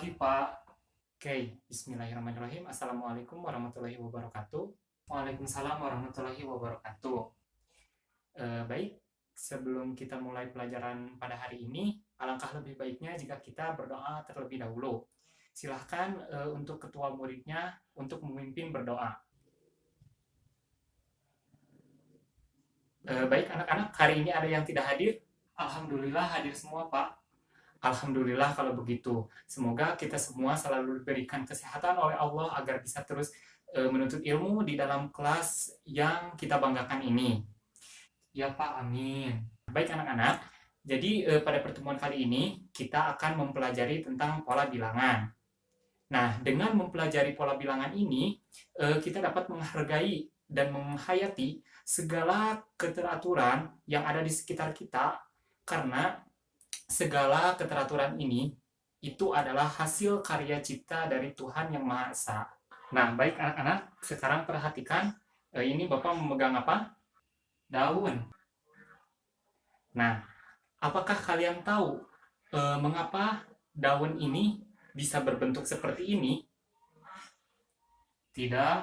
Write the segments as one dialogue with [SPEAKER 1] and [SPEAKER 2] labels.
[SPEAKER 1] pagi, Pak. Oke, bismillahirrahmanirrahim. Assalamualaikum warahmatullahi wabarakatuh. Waalaikumsalam warahmatullahi wabarakatuh. Baik, sebelum kita mulai pelajaran pada hari ini, alangkah lebih baiknya jika kita berdoa terlebih dahulu. Silahkan untuk ketua muridnya untuk memimpin berdoa. Baik anak-anak, hari ini ada yang tidak hadir? Alhamdulillah hadir semua, Pak. Alhamdulillah kalau begitu. Semoga kita semua selalu diberikan kesehatan oleh Allah agar bisa terus menuntut ilmu di dalam kelas yang kita banggakan ini. Ya Pak, amin. Baik anak-anak, jadi pada pertemuan kali ini kita akan mempelajari tentang pola bilangan. Nah, dengan mempelajari pola bilangan ini, kita dapat menghargai dan menghayati segala keteraturan yang ada di sekitar kita, karena segala keteraturan ini itu adalah hasil karya cipta dari Tuhan Yang Maha Esa. Nah, baik anak-anak, sekarang perhatikan, ini Bapak memegang apa? Daun. Nah, apakah kalian tahu mengapa daun ini bisa berbentuk seperti ini? Tidak.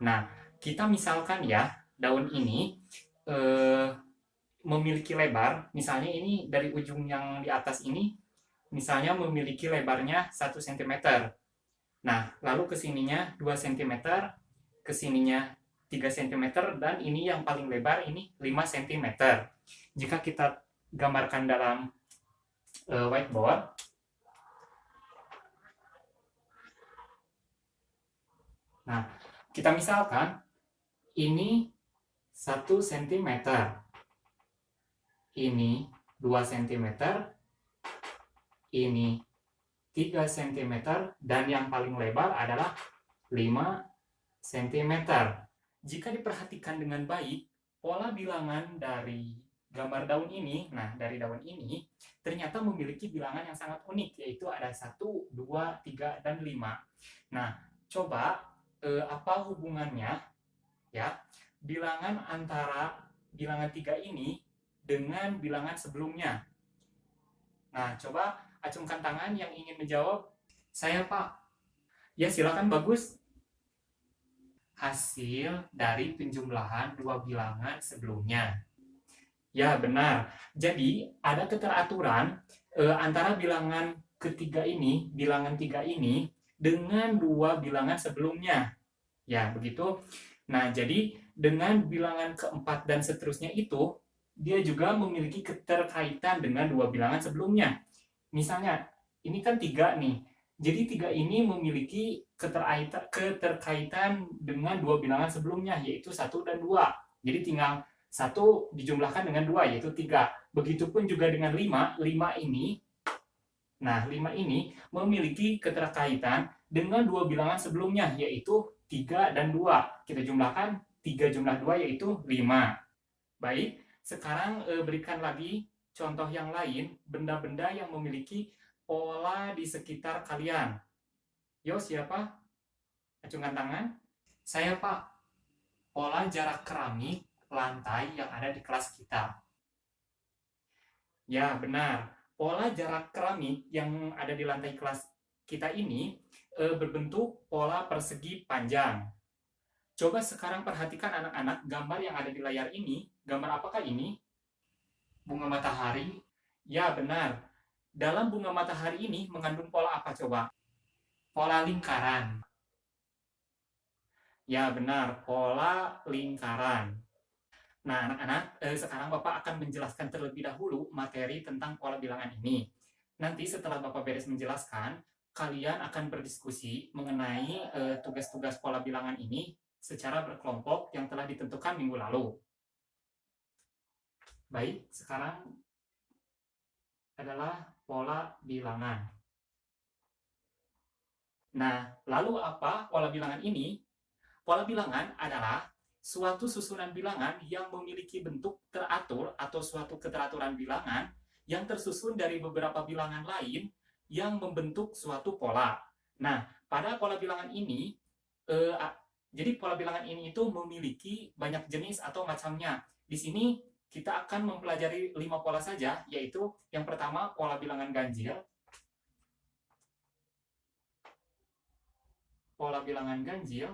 [SPEAKER 1] Nah, kita misalkan ya, daun ini memiliki lebar, misalnya ini dari ujung yang di atas ini, misalnya memiliki lebarnya 1 cm. Nah, lalu ke sininya 2 cm, ke sininya 3 cm, dan ini yang paling lebar ini 5 cm. Jika kita gambarkan dalam whiteboard, nah, kita misalkan ini 1 cm, ini 2 cm, ini 3 cm, dan yang paling lebar adalah 5 cm. Jika diperhatikan dengan baik, pola bilangan dari gambar daun ini, nah dari daun ini, ternyata memiliki bilangan yang sangat unik, yaitu ada 1, 2, 3, dan 5. Nah, coba apa hubungannya ya bilangan antara bilangan 3 ini dengan bilangan sebelumnya? Nah, coba acungkan tangan yang ingin menjawab. Saya, Pak. Ya, silakan, bagus. Hasil dari penjumlahan dua bilangan sebelumnya. Ya, benar. Jadi, ada keteraturan antara bilangan ketiga ini, bilangan 3 ini, dengan dua bilangan sebelumnya. Ya, begitu. Nah, jadi dengan bilangan keempat dan seterusnya itu, dia juga memiliki keterkaitan dengan dua bilangan sebelumnya. Misalnya, ini kan 3 nih. Jadi 3 ini memiliki keterkaitan dengan dua bilangan sebelumnya, yaitu 1 dan 2. Jadi tinggal 1 dijumlahkan dengan 2, yaitu 3. Begitupun juga dengan 5. 5 ini, nah 5 ini memiliki keterkaitan dengan dua bilangan sebelumnya, yaitu 3 dan 2. Kita jumlahkan 3 jumlah 2, yaitu 5. Baik, sekarang berikan lagi contoh yang lain, benda-benda yang memiliki pola di sekitar kalian. Yo, siapa? Acungkan tangan. Saya, Pak. Pola jarak keramik lantai yang ada di kelas kita. Ya, benar. Pola jarak keramik yang ada di lantai kelas kita ini berbentuk pola persegi panjang. Coba sekarang perhatikan anak-anak gambar yang ada di layar ini. Gambar apakah ini? Bunga matahari? Ya, benar. Dalam bunga matahari ini mengandung pola apa coba? Pola lingkaran. Ya, benar. Pola lingkaran. Nah, anak-anak, sekarang Bapak akan menjelaskan terlebih dahulu materi tentang pola bilangan ini. Nanti setelah Bapak beres menjelaskan, kalian akan berdiskusi mengenai tugas-tugas pola bilangan ini secara berkelompok yang telah ditentukan minggu lalu. Baik, sekarang adalah pola bilangan. Nah, lalu apa pola bilangan ini? Pola bilangan adalah suatu susunan bilangan yang memiliki bentuk teratur atau suatu keteraturan bilangan yang tersusun dari beberapa bilangan lain yang membentuk suatu pola. Nah, pada pola bilangan ini, jadi pola bilangan ini itu memiliki banyak jenis atau macamnya. Di sini kita akan mempelajari 5 pola saja, yaitu yang pertama pola bilangan ganjil, pola bilangan ganjil,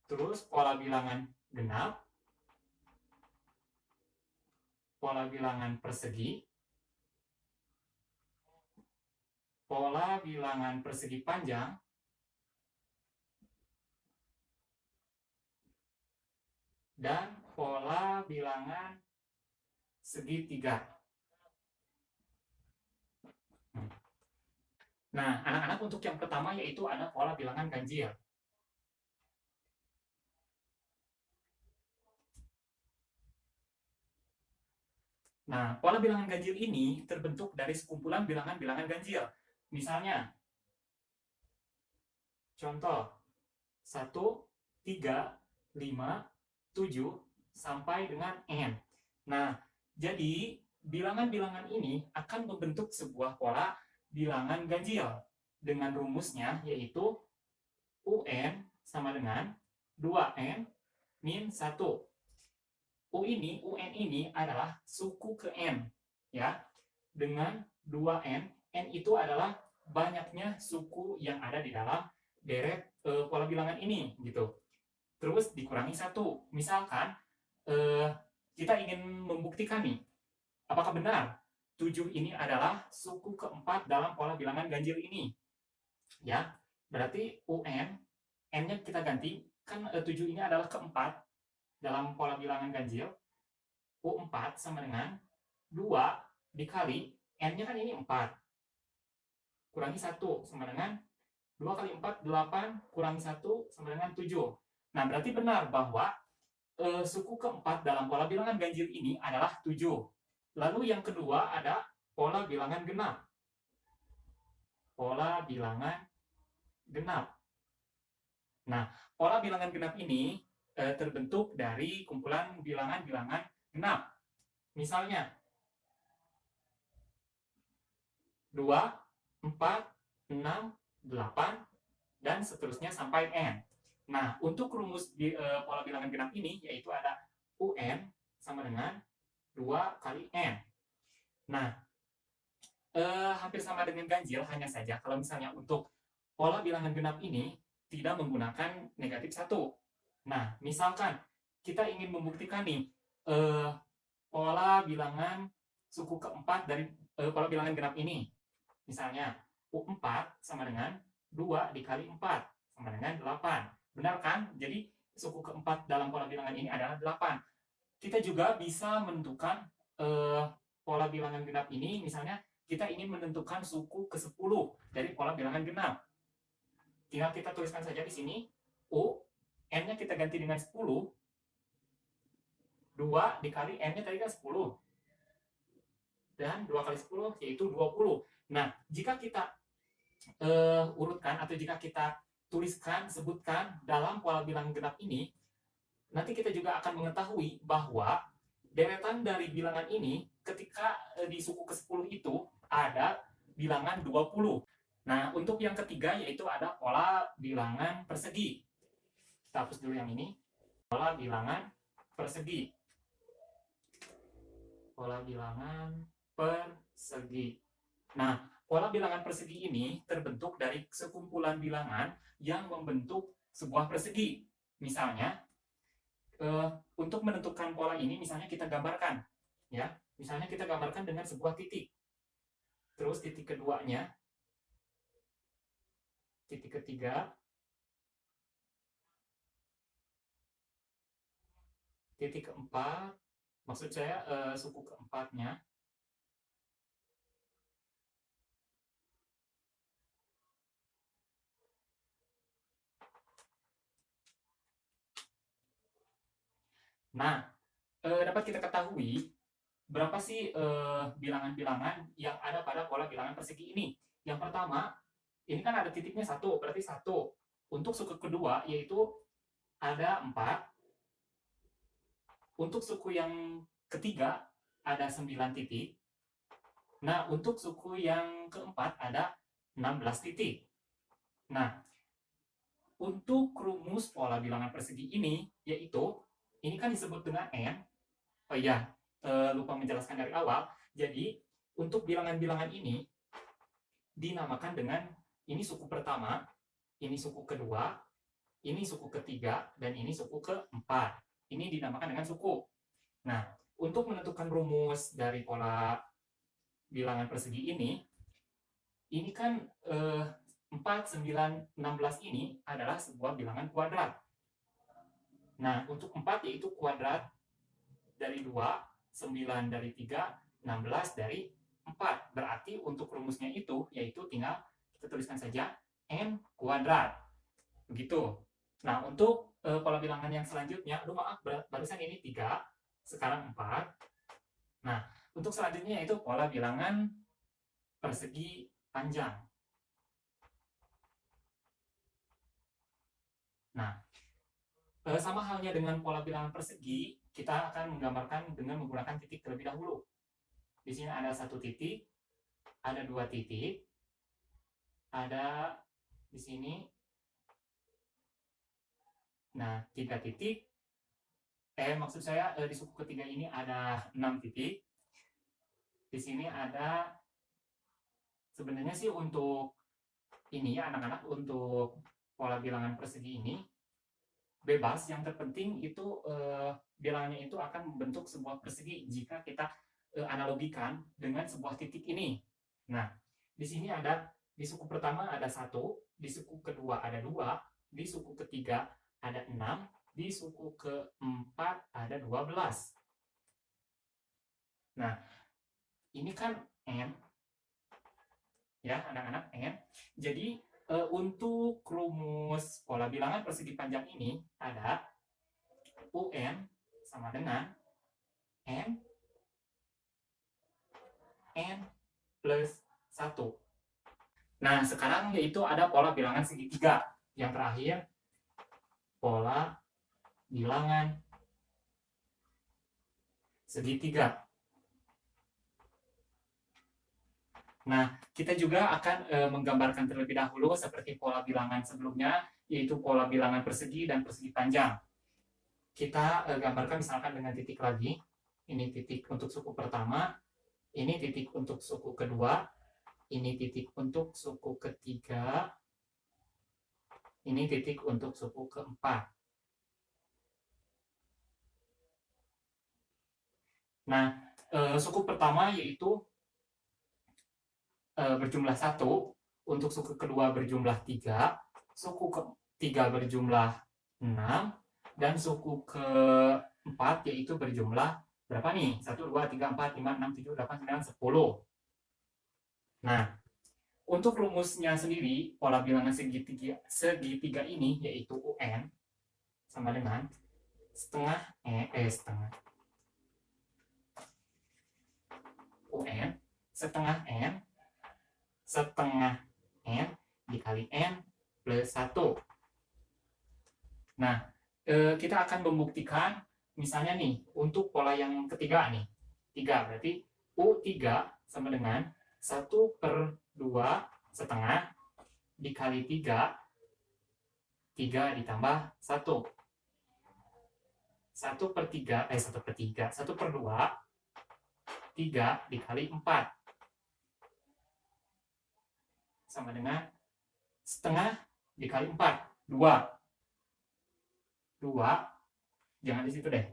[SPEAKER 1] terus pola bilangan genap, pola bilangan persegi, pola bilangan persegi panjang, dan pola bilangan segitiga. Nah, anak-anak, untuk yang pertama yaitu ada pola bilangan ganjil. Nah, pola bilangan ganjil ini terbentuk dari sekumpulan bilangan-bilangan ganjil. Misalnya, contoh 1, 3, 5, 7, sampai dengan N. Nah, jadi bilangan-bilangan ini akan membentuk sebuah pola bilangan ganjil dengan rumusnya yaitu UN sama dengan 2N min 1. UN ini adalah suku ke N, ya. Dengan 2N, N itu adalah banyaknya suku yang ada di dalam deret pola bilangan ini, gitu. Terus dikurangi 1. Misalkan kita ingin membuktikan nih, apakah benar 7 ini adalah suku keempat dalam pola bilangan ganjil ini. Ya, berarti UN, N-nya kita ganti, kan 7 ini adalah keempat dalam pola bilangan ganjil. U4 sama dengan 2 dikali, N-nya kan ini 4. Kurangi 1 sama dengan 2 kali 4, 8, kurangi 1 sama dengan 7. Nah, berarti benar bahwa suku keempat dalam pola bilangan ganjil ini adalah 7. Lalu yang kedua ada pola bilangan genap. Pola bilangan genap. Nah, pola bilangan genap ini terbentuk dari kumpulan bilangan-bilangan genap. Misalnya 2, 4, 6, 8, dan seterusnya sampai N. Nah, untuk rumus pola bilangan genap ini yaitu ada UN sama dengan 2 kali N. Nah, hampir sama dengan ganjil, hanya saja kalau misalnya untuk pola bilangan genap ini tidak menggunakan negatif 1. Nah, misalkan kita ingin membuktikan nih pola bilangan suku keempat dari pola bilangan genap ini. Misalnya, U4 sama dengan 2 dikali 4 sama dengan 8. Benar kan? Jadi, suku keempat dalam pola bilangan ini adalah 8. Kita juga bisa menentukan pola bilangan genap ini, misalnya kita ingin menentukan suku ke-10 dari pola bilangan genap. Tinggal kita tuliskan saja di sini, U, N-nya kita ganti dengan 10, 2 dikali N-nya tadi kan 10. Dan 2 kali 10 yaitu 20. Nah, jika kita urutkan atau jika kita tuliskan, sebutkan dalam pola bilangan genap ini, nanti kita juga akan mengetahui bahwa deretan dari bilangan ini ketika di suku ke-10 itu ada bilangan 20. Nah, untuk yang ketiga yaitu ada pola bilangan persegi. Kita hapus dulu yang ini. Pola bilangan persegi. Pola bilangan persegi. Nah, pola bilangan persegi ini terbentuk dari sekumpulan bilangan yang membentuk sebuah persegi. Misalnya, untuk menentukan pola ini, misalnya kita gambarkan, ya. Misalnya kita gambarkan dengan sebuah titik. Terus titik keduanya, titik ketiga, titik keempat, maksud saya suku keempatnya. Nah, dapat kita ketahui berapa sih bilangan-bilangan yang ada pada pola bilangan persegi ini. Yang pertama, ini kan ada titiknya 1, berarti 1. Untuk suku kedua, yaitu ada 4. Untuk suku yang ketiga, ada 9 titik. Nah, untuk suku yang keempat, ada 16 titik. Nah, untuk rumus pola bilangan persegi ini, yaitu, ini kan disebut dengan N. Oh iya, lupa menjelaskan dari awal. Jadi, untuk bilangan-bilangan ini dinamakan dengan ini suku pertama, ini suku kedua, ini suku ketiga, dan ini suku keempat. Ini dinamakan dengan suku. Nah, untuk menentukan rumus dari pola bilangan persegi ini kan 4, 9, 16 ini adalah sebuah bilangan kuadrat. Nah, untuk 4 yaitu kuadrat dari 2, 9 dari 3, 16 dari 4. Berarti untuk rumusnya itu, yaitu tinggal kita tuliskan saja n kuadrat. Begitu. Nah, untuk pola bilangan yang selanjutnya, aduh maaf, barusan ini 3, sekarang 4. Nah, untuk selanjutnya yaitu pola bilangan persegi panjang. Nah, sama halnya dengan pola bilangan persegi, kita akan menggambarkan dengan menggunakan titik terlebih dahulu. Di sini ada 1 titik, ada 2 titik, ada di sini, nah 3 titik, maksud saya di suku ketiga ini ada 6 titik. Di sini ada, sebenarnya sih untuk ini ya anak-anak, untuk pola bilangan persegi ini bebas, yang terpenting itu bilangannya itu akan membentuk sebuah persegi jika kita analogikan dengan sebuah titik ini. Nah, di sini ada, di suku pertama ada 1, di suku kedua ada 2, di suku ketiga ada 6, di suku keempat ada 12. Nah, ini kan n, ya anak-anak, n. Jadi untuk rumus pola bilangan persegi panjang ini ada UN sama dengan n plus 1. Nah, sekarang yaitu ada pola bilangan segitiga. Yang terakhir, pola bilangan segitiga. Nah, kita juga akan menggambarkan terlebih dahulu seperti pola bilangan sebelumnya, yaitu pola bilangan persegi dan persegi panjang. Kita gambarkan misalkan dengan titik lagi. Ini titik untuk suku pertama, ini titik untuk suku kedua, ini titik untuk suku ketiga, ini titik untuk suku keempat. Nah, suku pertama yaitu berjumlah 1, untuk suku kedua berjumlah 3, suku ketiga berjumlah 6, dan suku keempat yaitu berjumlah berapa nih? 1, 2, 3, 4, 5, 6, 7, 8, 9, 10. Nah, untuk rumusnya sendiri, pola bilangan segitiga ini yaitu UN sama dengan setengah UN setengah N setengah N dikali N plus 1. Nah, kita akan membuktikan misalnya nih, untuk pola yang ketiga nih, 3, berarti U3 sama dengan 1/2 setengah dikali 3, 3 ditambah 1. 1/3, 1/2, 3 dikali 4. Sama dengan setengah dikali 4, 2. 2, jangan di situ deh.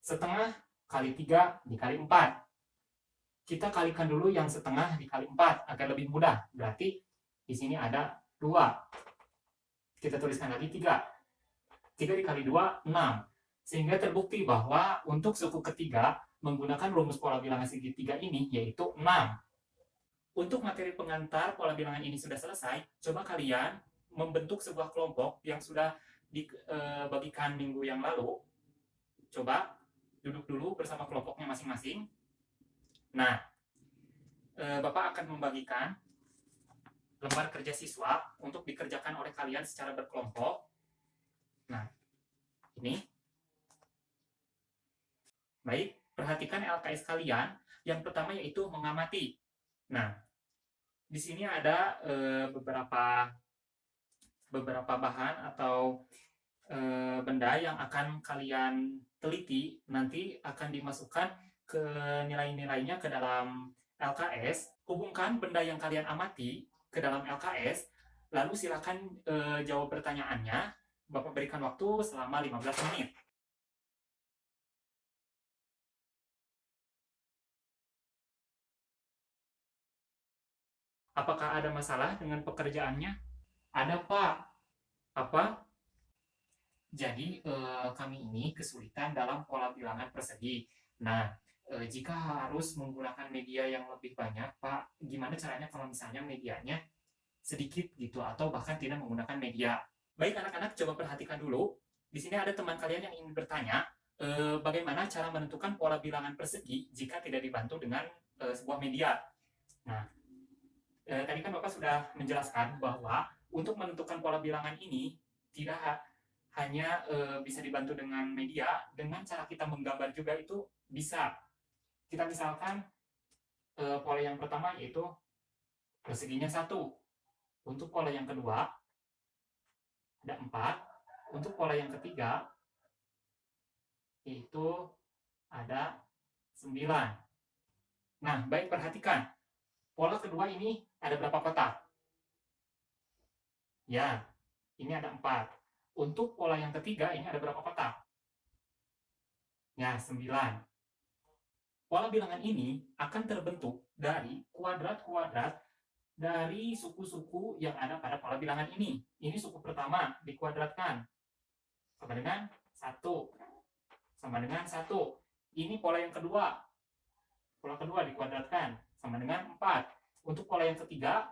[SPEAKER 1] Setengah kali 3 dikali 4. Kita kalikan dulu yang setengah dikali 4 agar lebih mudah. Berarti di sini ada 2. Kita tuliskan lagi 3. 3 dikali 2, 6. Sehingga terbukti bahwa untuk suku ketiga menggunakan rumus pola bilangan segitiga ini yaitu 6. Untuk materi pengantar pola bilangan ini sudah selesai, coba kalian membentuk sebuah kelompok yang sudah dibagikan minggu yang lalu. Coba duduk dulu bersama kelompoknya masing-masing. Nah, Bapak akan membagikan lembar kerja siswa untuk dikerjakan oleh kalian secara berkelompok. Nah, ini. Baik, perhatikan LKS kalian. Yang pertama yaitu mengamati. Nah, di sini ada beberapa bahan atau benda yang akan kalian teliti, nanti akan dimasukkan ke nilai-nilainya ke dalam LKS, hubungkan benda yang kalian amati ke dalam LKS, lalu silakan jawab pertanyaannya. Bapak berikan waktu selama 15 menit. Apakah ada masalah dengan pekerjaannya? Ada, Pak. Apa? Jadi, kami ini kesulitan dalam pola bilangan persegi. Nah, jika harus menggunakan media yang lebih banyak, Pak, gimana caranya kalau misalnya medianya sedikit gitu, atau bahkan tidak menggunakan media? Baik, anak-anak, coba perhatikan dulu. Di sini ada teman kalian yang ingin bertanya, bagaimana cara menentukan pola bilangan persegi jika tidak dibantu dengan sebuah media. Nah, tadi kan Bapak sudah menjelaskan bahwa untuk menentukan pola bilangan ini tidak hanya bisa dibantu dengan media, dengan cara kita menggambar juga itu bisa. Kita misalkan pola yang pertama yaitu perseginya 1. Untuk pola yang kedua ada 4. Untuk pola yang ketiga itu ada 9. Nah, baik, perhatikan. Pola kedua ini ada berapa kotak? Ya, ini ada 4. Untuk pola yang ketiga ini ada berapa kotak? Ya, 9. Pola bilangan ini akan terbentuk dari kuadrat-kuadrat dari suku-suku yang ada pada pola bilangan ini. Ini suku pertama dikuadratkan sama dengan 1. Sama dengan 1. Ini pola yang kedua. Pola kedua dikuadratkan sama dengan 4. Untuk pola yang ketiga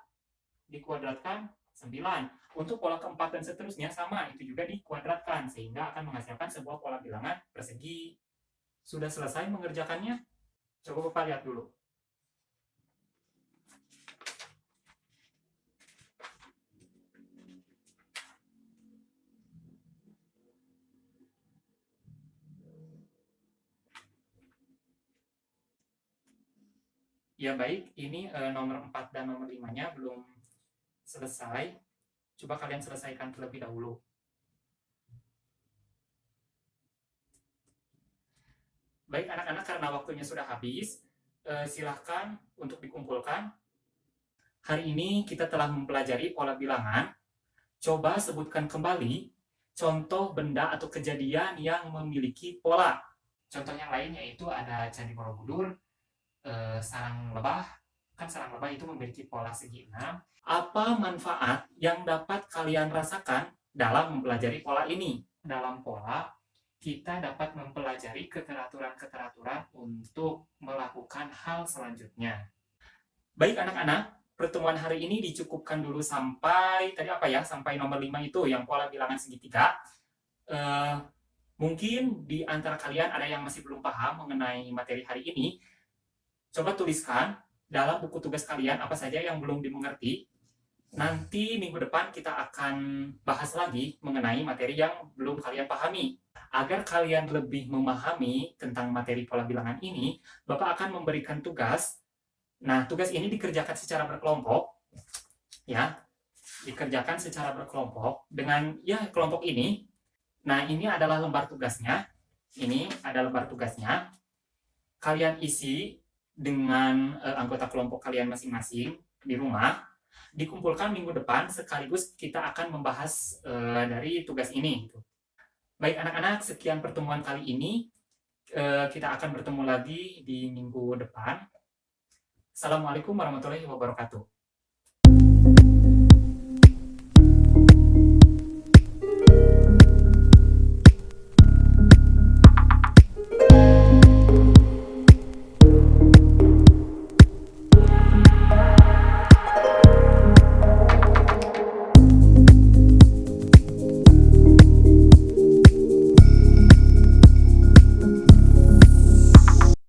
[SPEAKER 1] dikuadratkan 9. Untuk pola keempat dan seterusnya sama, itu juga dikuadratkan sehingga akan menghasilkan sebuah pola bilangan persegi. Sudah selesai mengerjakannya? Coba Bapak lihat dulu. Ya baik, ini nomor 4 dan nomor 5-nya belum selesai. Coba kalian selesaikan terlebih dahulu. Baik anak-anak, karena waktunya sudah habis, silahkan untuk dikumpulkan. Hari ini kita telah mempelajari pola bilangan. Coba sebutkan kembali contoh benda atau kejadian yang memiliki pola. Contoh yang lain yaitu ada Candi Borobudur, sarang lebah. Kan sarang lebah itu memiliki pola segi 6. Apa manfaat yang dapat kalian rasakan dalam mempelajari pola ini? Dalam pola, kita dapat mempelajari keteraturan-keteraturan untuk melakukan hal selanjutnya. Baik anak-anak, pertemuan hari ini dicukupkan dulu sampai tadi apa ya? Sampai nomor 5 itu yang pola bilangan segitiga. Mungkin di antara kalian ada yang masih belum paham mengenai materi hari ini. Coba tuliskan dalam buku tugas kalian apa saja yang belum dimengerti. Nanti minggu depan kita akan bahas lagi mengenai materi yang belum kalian pahami. Agar kalian lebih memahami tentang materi pola bilangan ini, Bapak akan memberikan tugas. Nah, tugas ini dikerjakan secara berkelompok, ya, dikerjakan secara berkelompok dengan ya kelompok ini. Nah, ini adalah lembar tugasnya. Ini ada lembar tugasnya. Kalian isi dengan anggota kelompok kalian masing-masing di rumah. Dikumpulkan minggu depan, sekaligus kita akan membahas dari tugas ini. Baik anak-anak, sekian pertemuan kali ini. Kita akan bertemu lagi di minggu depan. Assalamualaikum warahmatullahi wabarakatuh.